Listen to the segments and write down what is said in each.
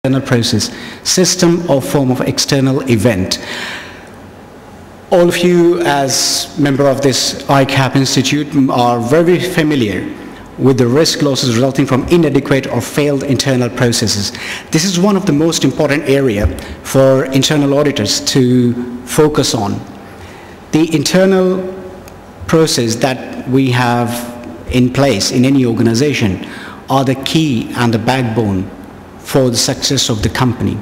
internal process, system or form of external event. All of you as member of this ICAP Institute are very familiar with the risk losses resulting from inadequate or failed internal processes. This is one of the most important area for internal auditors to focus on. The internal process that we have in place in any organization are the key and the backbone for the success of the company.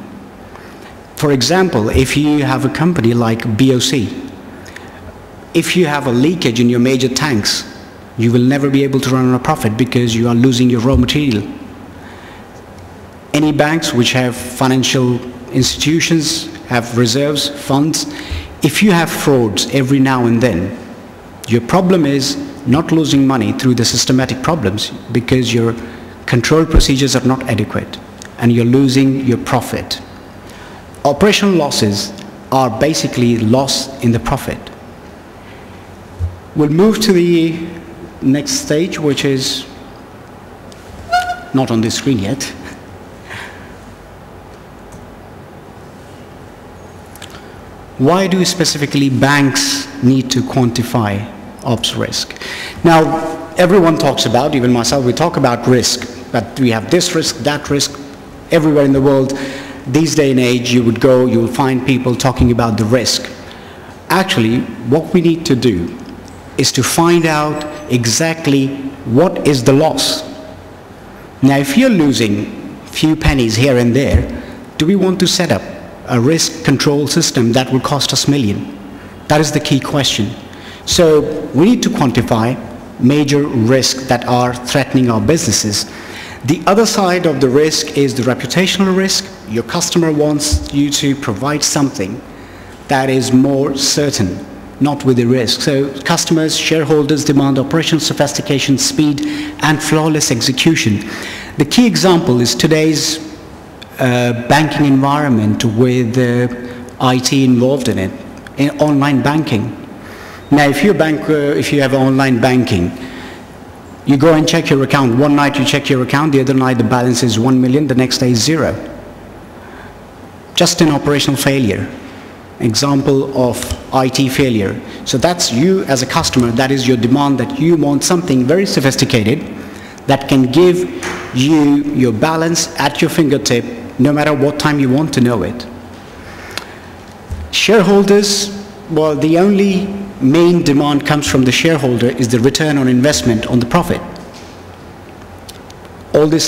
For example, if you have a company like BOC, if you have a leakage in your major tanks, you will never be able to run a profit because you are losing your raw material. Any banks which have financial institutions, have reserves, funds, if you have frauds every now and then, your problem is not losing money through the systematic problems because your control procedures are not adequate and you're losing your profit. Operational losses are basically loss in the profit. We'll move to the next stage, which is not on the screen yet. Why do specifically banks need to quantify ops risk? Now, everyone talks about, even myself, we talk about risk, but we have this risk, that risk, everywhere in the world. These day and age, you will find people talking about the risk. Actually, what we need to do is to find out exactly what is the loss. Now, if you're losing a few pennies here and there, do we want to set up a risk control system that will cost us millions? That is the key question. So we need to quantify major risks that are threatening our businesses. The other side of the risk is the reputational risk. Your customer wants you to provide something that is more certain, not with the risk. So customers, shareholders demand operational sophistication, speed, and flawless execution. The key example is today's banking environment with IT involved in it, in online banking. Now, if you have online banking, you go and check your account. One night you check your account, the other night the balance is 1 million, the next day is 0. Just an operational failure. Example of IT failure. So that's you as a customer, that is your demand, that you want something very sophisticated that can give you your balance at your fingertip no matter what time you want to know it. Shareholders, well, the only main demand comes from the shareholder is the return on investment on the profit. All other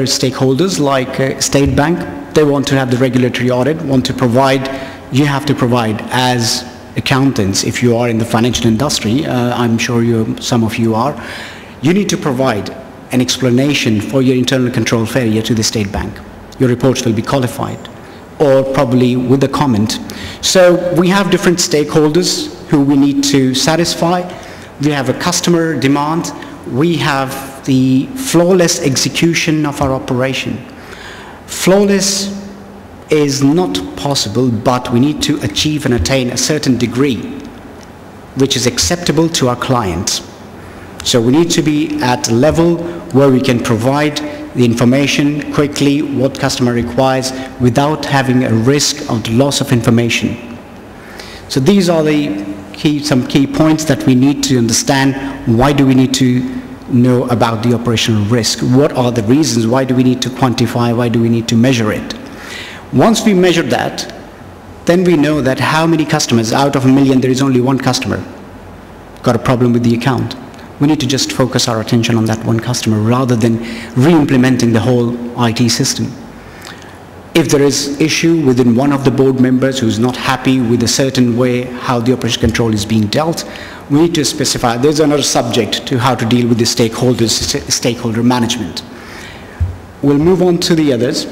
stakeholders like State Bank, they want to have the regulatory audit, want to provide, you have to provide as accountants, if you are in the financial industry, I'm sure some of you are, you need to provide an explanation for your internal control failure to the State Bank. Your reports will be qualified, or probably with a comment. So we have different stakeholders who we need to satisfy. We have a customer demand. We have the flawless execution of our operation. Flawless is not possible, but we need to achieve and attain a certain degree which is acceptable to our clients. So we need to be at a level where we can provide the information quickly, what customer requires, without having a risk of the loss of information. So these are some key points that we need to understand. Why do we need to know about the operational risk? What are the reasons? Why do we need to quantify? Why do we need to measure it? Once we measure that, then we know that how many customers, out of 1 million, there is only one customer got a problem with the account. We need to just focus our attention on that one customer rather than re-implementing the whole IT system. If there is issue within one of the board members who's not happy with a certain way how the operation control is being dealt, we need to specify. There's another subject to how to deal with the stakeholder management. We'll move on to the others.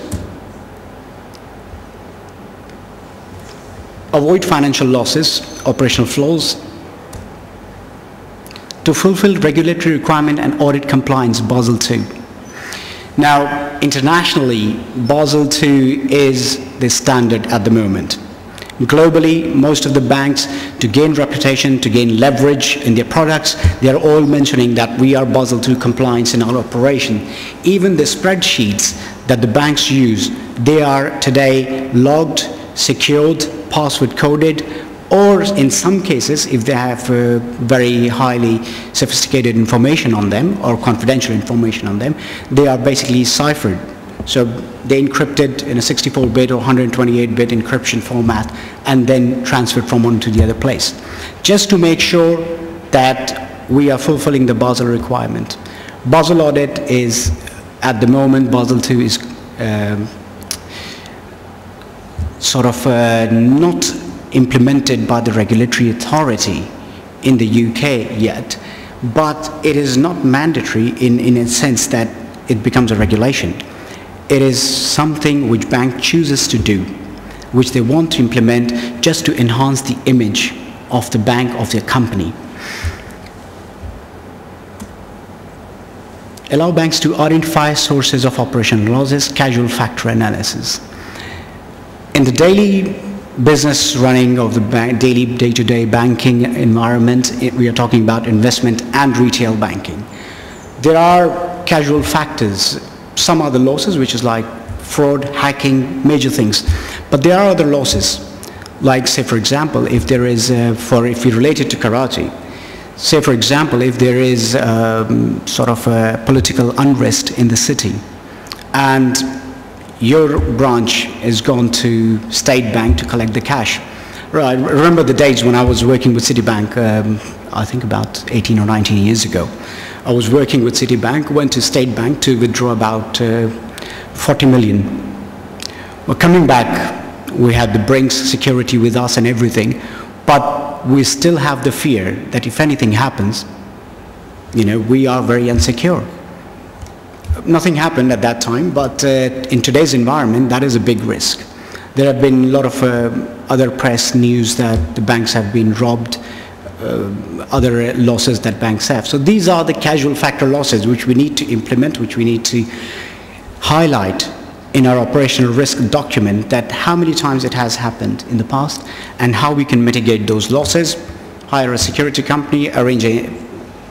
Avoid financial losses, operational flaws. To fulfill regulatory requirement and audit compliance, Basel II. Now, internationally, Basel II is the standard at the moment. Globally, most of the banks, to gain reputation, to gain leverage in their products, they are all mentioning that we are Basel II compliance in our operation. Even the spreadsheets that the banks use, they are today logged, secured, password coded, or in some cases, if they have very highly sophisticated information on them or confidential information on them, they are basically ciphered. So they encrypted in a 64-bit or 128-bit encryption format and then transferred from one to the other place, just to make sure that we are fulfilling the Basel requirement. Basel audit is, at the moment, Basel II is not implemented by the regulatory authority in the UK yet, but it is not mandatory in a sense that it becomes a regulation. It is something which bank chooses to do, which they want to implement just to enhance the image of the bank, of their company. Allow banks to identify sources of operational losses, causal factor analysis. In the daily business running of the daily day-to-day banking environment, we are talking about investment and retail banking. There are causal factors. Some are the losses, which is like fraud, hacking, major things. But there are other losses, like, say, for example, if there is, if we relate it to karate, say, for example, if there is a political unrest in the city, and your branch is gone to State Bank to collect the cash. Right. I remember the days when I was working with Citibank, I think about 18 or 19 years ago. I was working with Citibank, went to State Bank to withdraw about 40 million. Well, coming back, we had the Brinks security with us and everything, but we still have the fear that if anything happens, we are very insecure. Nothing happened at that time, but in today's environment, that is a big risk. There have been a lot of other press news that the banks have been robbed, other losses that banks have. So these are the causal factor losses which we need to implement, which we need to highlight in our operational risk document, that how many times it has happened in the past and how we can mitigate those losses, hire a security company, arrange a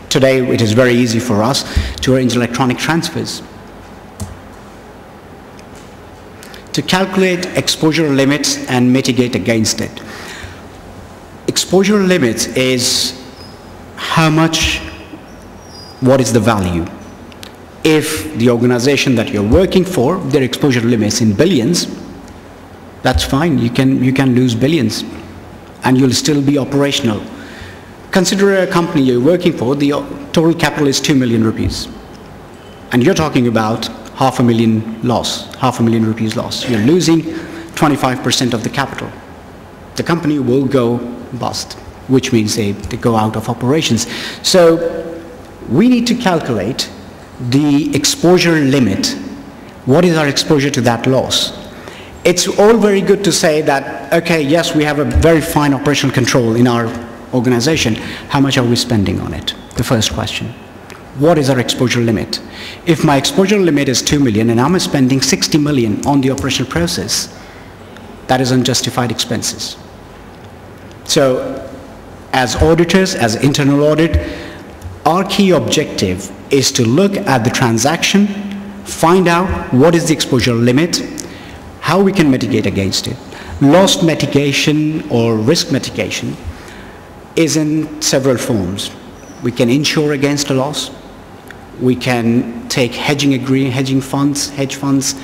today, it is very easy for us to arrange electronic transfers. To calculate exposure limits and mitigate against it. Exposure limit is how much, what is the value? If the organization that you're working for, their exposure limits in billions, that's fine, you can lose billions and you'll still be operational. Consider a company you're working for, the total capital is 2 million rupees. And you're talking about half a million rupees loss. You're losing 25% of the capital. The company will go bust, which means they go out of operations. So we need to calculate the exposure limit. What is our exposure to that loss? It's all very good to say that, okay, yes, we have a very fine operational control in our organization. How much are we spending on it? The first question. What is our exposure limit? If my exposure limit is 2 million and I'm spending 60 million on the operational process, that is unjustified expenses. So as auditors, as internal audit, our key objective is to look at the transaction, find out what is the exposure limit, how we can mitigate against it. Loss mitigation or risk mitigation is in several forms. We can insure against a loss. We can take hedge funds,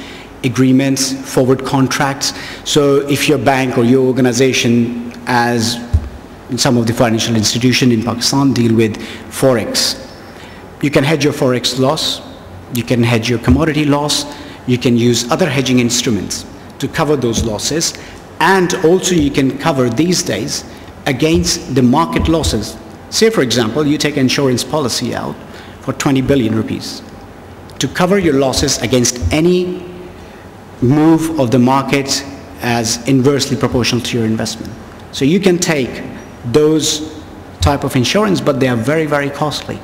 agreements, forward contracts. So if your bank or your organization, as some of the financial institutions in Pakistan deal with Forex, you can hedge your Forex loss, you can hedge your commodity loss, you can use other hedging instruments to cover those losses, and also you can cover these days against the market losses. Say, for example, you take an insurance policy out for 20 billion rupees to cover your losses against any move of the market as inversely proportional to your investment. So you can take those type of insurance, but they are very, very costly.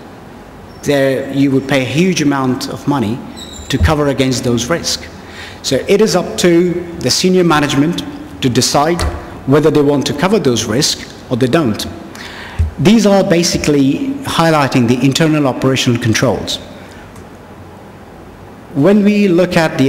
You would pay a huge amount of money to cover against those risks. So it is up to the senior management to decide whether they want to cover those risks or they don't. These are basically highlighting the internal operational controls. When we look at the